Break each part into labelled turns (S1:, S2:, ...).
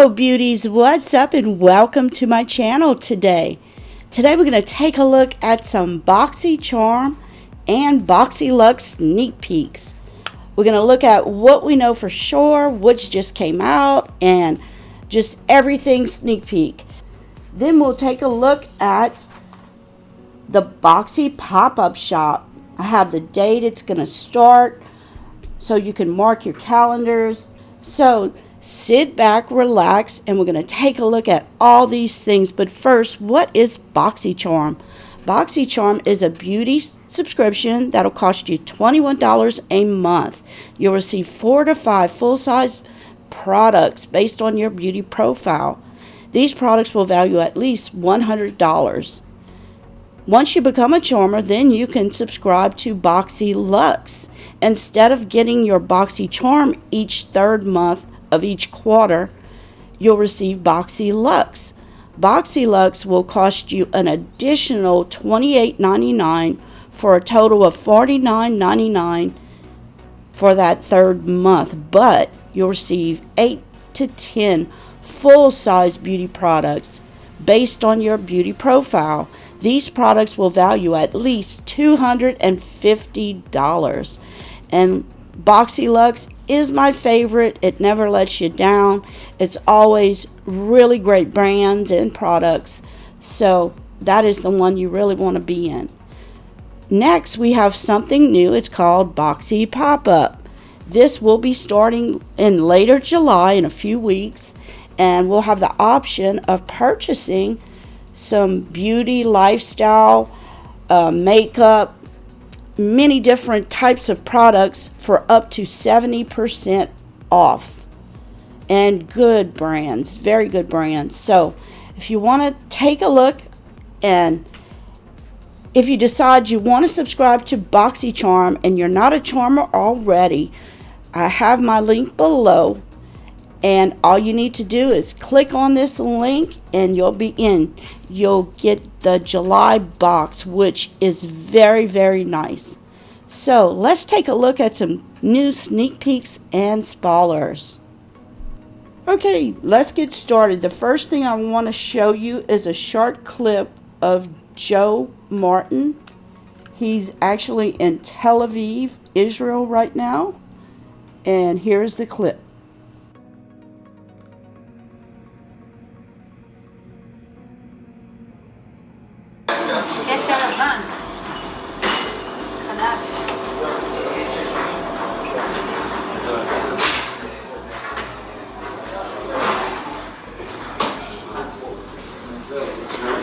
S1: Hello beauties, what's up and welcome to my channel today. Today we're going to take a look at some BOXYCHARM and Boxyluxe sneak peeks. We're going to look at what we know for sure, which just came out, and just everything sneak peek. Then we'll take a look at the Boxypopup shop. I have the date it's going to start so you can mark your calendars. So sit back, relax, and we're going to take a look at all these things. But first, what is BOXYCHARM? BOXYCHARM is a beauty subscription that'll cost you $21 a month. You'll receive 4 to 5 full-size products based on your beauty profile. These products will value at least $100. Once you become a charmer, then you can subscribe to Boxyluxe. Instead of getting your BOXYCHARM each third month of each quarter, you'll receive Boxyluxe. Boxyluxe will cost you an additional $28.99 for a total of $49.99 for that third month, but you'll receive 8 to 10 full-size beauty products based on your beauty profile. These products will value at least $250. And Boxyluxe is my favorite. It never lets you down. It's always really great brands and products. So that is the one you really want to be in. Next, we have something new. It's called Boxypopup. This will be starting in later July, in a few weeks. And we'll have the option of purchasing some beauty, lifestyle, makeup, many different types of products for up to 70% off. And good brands, very good brands. So if you want to take a look, and if you decide you want to subscribe to BOXYCHARM and you're not a charmer already, I have my link below. And all you need to do is click on this link and you'll be in. You'll get the July box, which is very, very nice. So let's take a look at some new sneak peeks and spoilers. Okay, let's get started. The first thing I want to show you is a short clip of Joe Martin. He's actually in Tel Aviv, Israel right now. And here's the clip.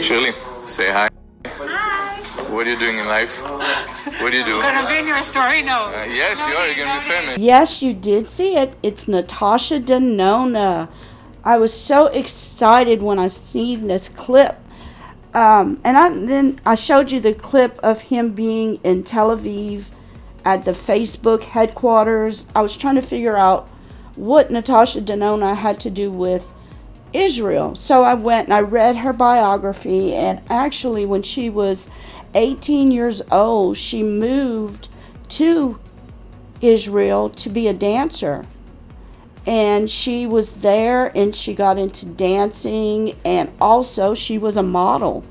S2: Shirley, say hi.
S3: Hi.
S2: What are you doing in life? What do you do?
S3: I'm gonna be in your story now.
S2: Yes, you are. You're gonna be famous.
S1: Yes, you did see it. It's Natasha De Nona. I was so excited when I seen this clip. Then I showed you the clip of him being in Tel Aviv at the Facebook headquarters. I was trying to figure out what Natasha De Nona had to do with Israel. So I went and I read her biography, and actually when she was 18 years old, she moved to Israel to be a dancer. And she was there and she got into dancing, and also she was a model.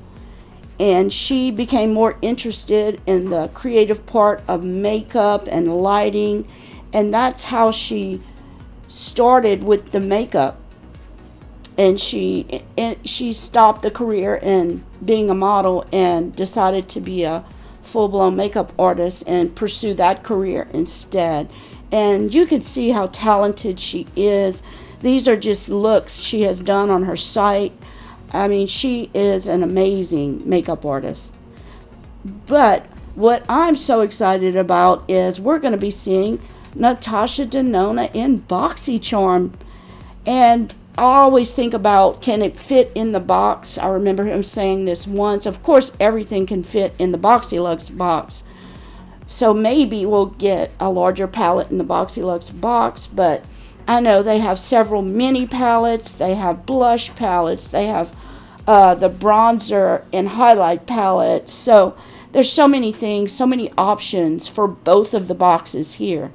S1: And she became more interested in the creative part of makeup and lighting, and that's how she started with the makeup. And she stopped the career in being a model and decided to be a full-blown makeup artist and pursue that career instead. And you can see how talented she is. These are just looks she has done on her site. I mean, she is an amazing makeup artist. But what I'm so excited about is we're going to be seeing Natasha De Nona in BOXYCHARM. And I always think about, can it fit in the box? I remember him saying this once. Of course, everything can fit in the Boxyluxe box. So maybe we'll get a larger palette in the Boxyluxe box, but I know they have several mini palettes. They have blush palettes. They have the bronzer and highlight palette. So there's so many things, so many options for both of the boxes here.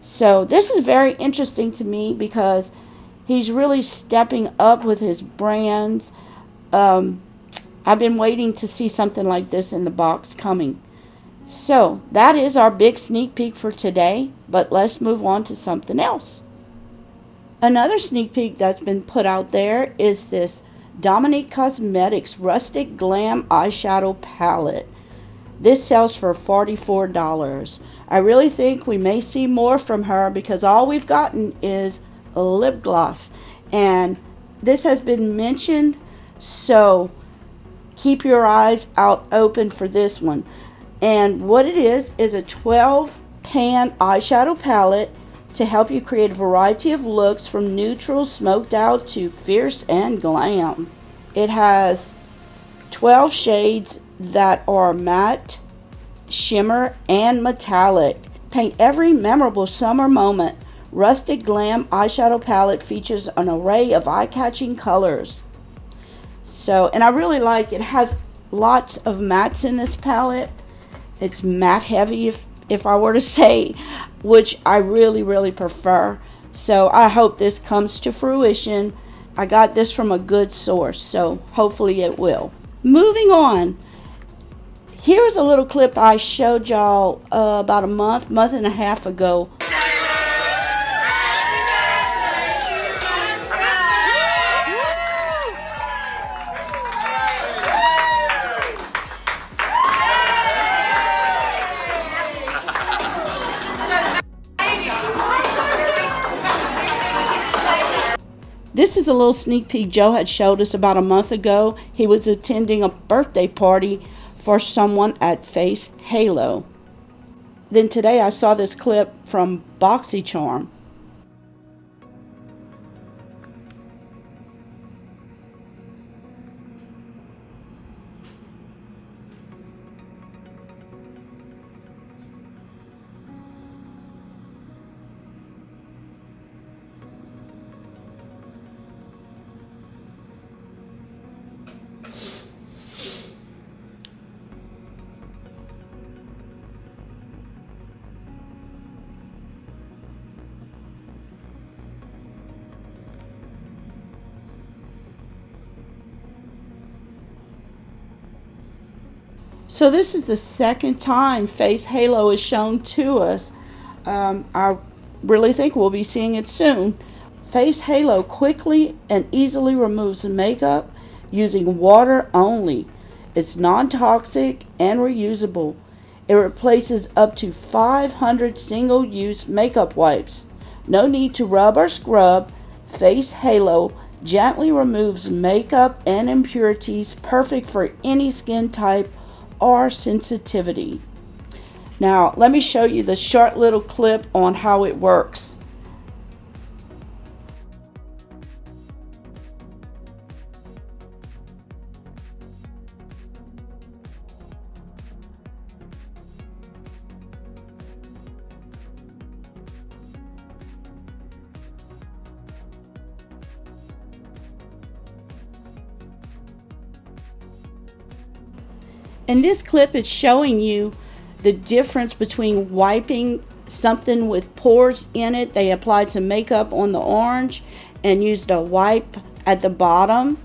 S1: So this is very interesting to me because He's really stepping up with his brands. I've been waiting to see something like this in the box coming. So that is our big sneak peek for today, but let's move on to something else. Another sneak peek that's been put out there is this Dominique Cosmetics Rustic Glam Eyeshadow Palette. This sells for $44. I really think we may see more from her because all we've gotten is a lip gloss. And this has been mentioned, so keep your eyes out open for this one. And what it is a 12 pan eyeshadow palette to help you create a variety of looks from neutral, smoked out to fierce and glam. It has 12 shades that are matte, shimmer, and metallic. Paint every memorable summer moment. Rustic Glam eyeshadow palette features an array of eye-catching colors. So, and I really like it. Has lots of mattes in this palette. It's matte heavy, if I were to say, which I really prefer. So I hope this comes to fruition. I got this from a good source, so hopefully it will. Moving on. Here's a little clip I showed y'all about a month and a half ago. This is a little sneak peek Joe had showed us about a month ago. He was attending a birthday party for someone at Face Halo. Then today I saw this clip from BOXYCHARM. So this is the second time Face Halo is shown to us. I really think we'll be seeing it soon. Face Halo quickly and easily removes makeup using water only. It's non-toxic and reusable. It replaces up to 500 single-use makeup wipes. No need to rub or scrub. Face Halo gently removes makeup and impurities, perfect for any skin type or sensitivity. Now, let me show you the short little clip on how it works. In this clip, it's showing you the difference between wiping something with pores in it. They applied some makeup on the orange and used a wipe at the bottom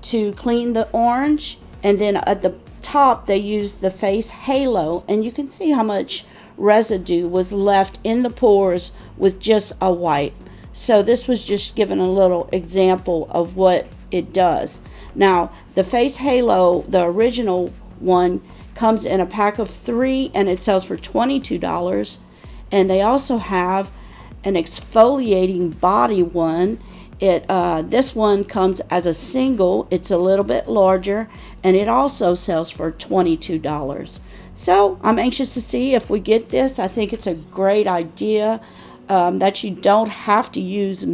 S1: to clean the orange. And then at the top, they used the Face Halo. And you can see how much residue was left in the pores with just a wipe. So this was just giving a little example of what it does. Now, the Face Halo, the original one, comes in a pack of 3 and it sells for $22. And they also have an exfoliating body one. This one comes as a single. It's a little bit larger and it also sells for $22. So I'm anxious to see if we get this. I think it's a great idea that you don't have to use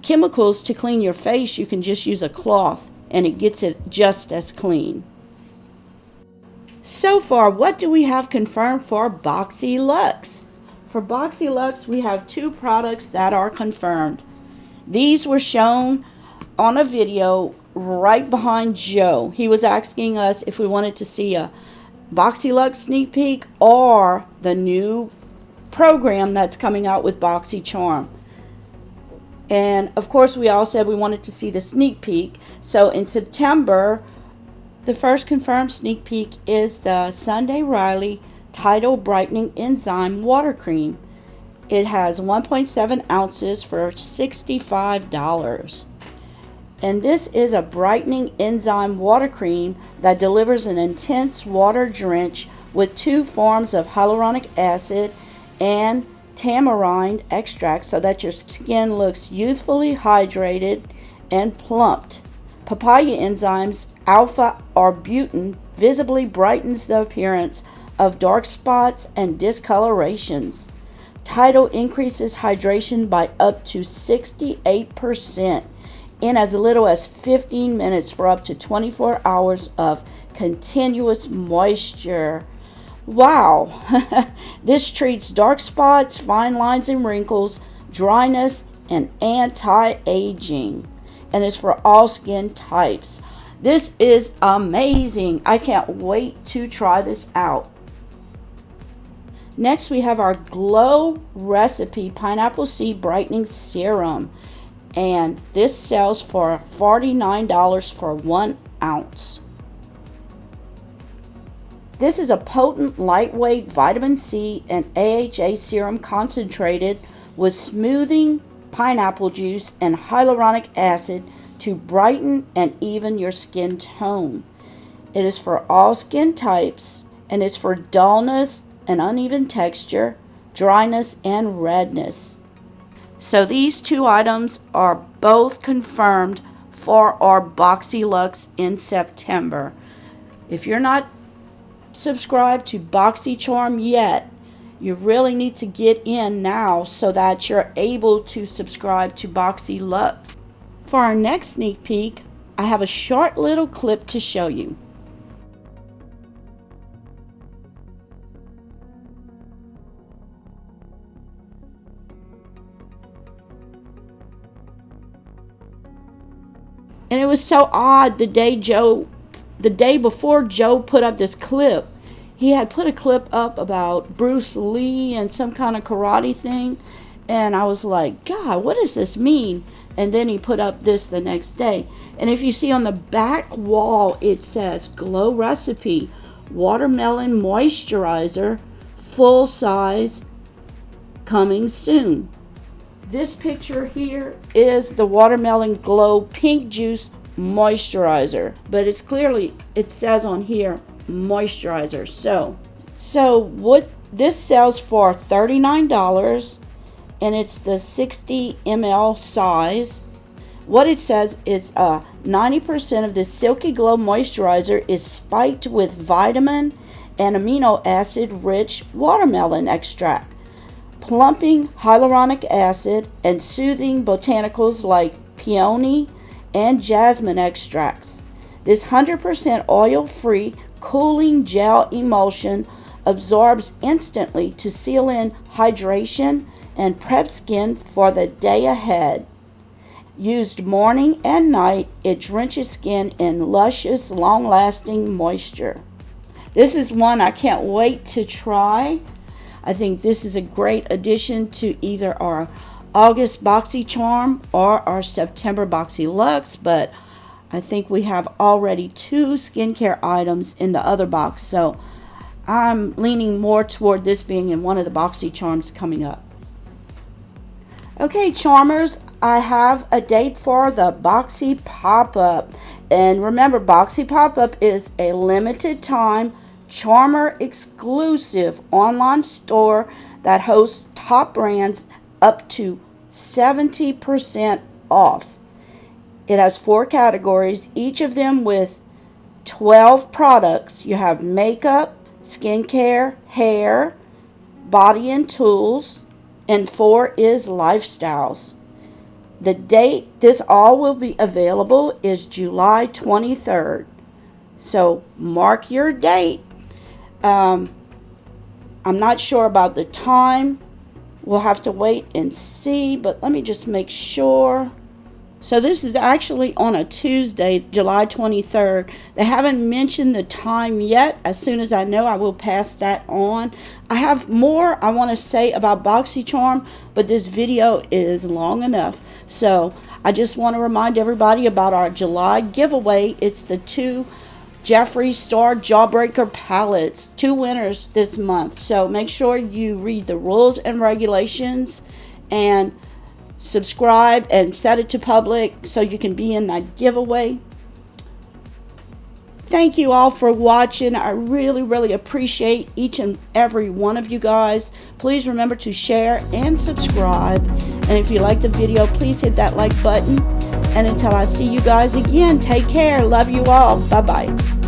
S1: chemicals to clean your face. You can just use a cloth and it gets it just as clean. So far, what do we have confirmed for Boxyluxe? For Boxyluxe, we have 2 products that are confirmed. These were shown on a video right behind Joe. He was asking us if we wanted to see a Boxyluxe sneak peek or the new program that's coming out with BOXYCHARM. And of course, we all said we wanted to see the sneak peek. So in September, the first confirmed sneak peek is the Sunday Riley Tidal Brightening Enzyme Water Cream. It has 1.7 ounces for $65. And this is a brightening enzyme water cream that delivers an intense water drench with 2 forms of hyaluronic acid and tamarind extract so that your skin looks youthfully hydrated and plumped. Papaya enzymes alpha-arbutin visibly brightens the appearance of dark spots and discolorations. Tidal increases hydration by up to 68% in as little as 15 minutes for up to 24 hours of continuous moisture. Wow! This treats dark spots, fine lines and wrinkles, dryness, and anti-aging. And is for all skin types. This is amazing. I can't wait to try this out. Next, we have our Glow Recipe Pineapple Seed Brightening Serum. And this sells for $49 for 1 ounce. This is a potent, lightweight vitamin C and AHA serum concentrated with smoothing pineapple juice and hyaluronic acid to brighten and even your skin tone. It is for all skin types and is for dullness and uneven texture, dryness, and redness. So these 2 items are both confirmed for our Boxyluxe in September. If you're not subscribed to BOXYCHARM yet, you really need to get in now so that you're able to subscribe to Boxyluxe. For our next sneak peek, I have a short little clip to show you. And it was so odd the day before Joe put up this clip, he had put a clip up about Bruce Lee and some kind of karate thing. And I was like, God, what does this mean? And then he put up this the next day. And if you see on the back wall, it says Glow Recipe Watermelon Moisturizer, full size, coming soon. This picture here is the Watermelon Glow Pink Juice Moisturizer, but it's clearly, it says on here, moisturizer. So what this sells for $39, and it's the 60 ml size. What it says is 90% of the Silky Glow moisturizer is spiked with vitamin and amino acid rich watermelon extract, plumping hyaluronic acid, and soothing botanicals like peony and jasmine extracts. This 100% oil-free cooling gel emulsion absorbs instantly to seal in hydration and prep skin for the day ahead. Used morning and night, it drenches skin in luscious, long-lasting moisture. This is one I can't wait to try. I think this is a great addition to either our August BOXYCHARM or our September Boxyluxe, but I think we have already 2 skincare items in the other box, so I'm leaning more toward this being in one of the BOXYCHARMs coming up. Okay, Charmers, I have a date for the Boxypopup. And remember, Boxypopup is a limited time Charmer exclusive online store that hosts top brands up to 70% off. It has 4 categories, each of them with 12 products. You have makeup, skincare, hair, body and tools, and 4 is lifestyles. The date this all will be available is July 23rd. So mark your date. I'm not sure about the time. We'll have to wait and see, but let me just make sure. So this is actually on a Tuesday, July 23rd. They haven't mentioned the time yet. As soon as I know, I will pass that on. I have more I want to say about BOXYCHARM, but this video is long enough. So I just want to remind everybody about our July giveaway. It's the 2 Jeffree Star Jawbreaker palettes. 2 winners this month. So make sure you read the rules and regulations and subscribe and set it to public so you can be in that giveaway. Thank you all for watching. I really appreciate each and every one of you guys. Please remember to share and subscribe. And if you like the video, please hit that like button. And until I see you guys again, take care. Love you all. Bye-bye.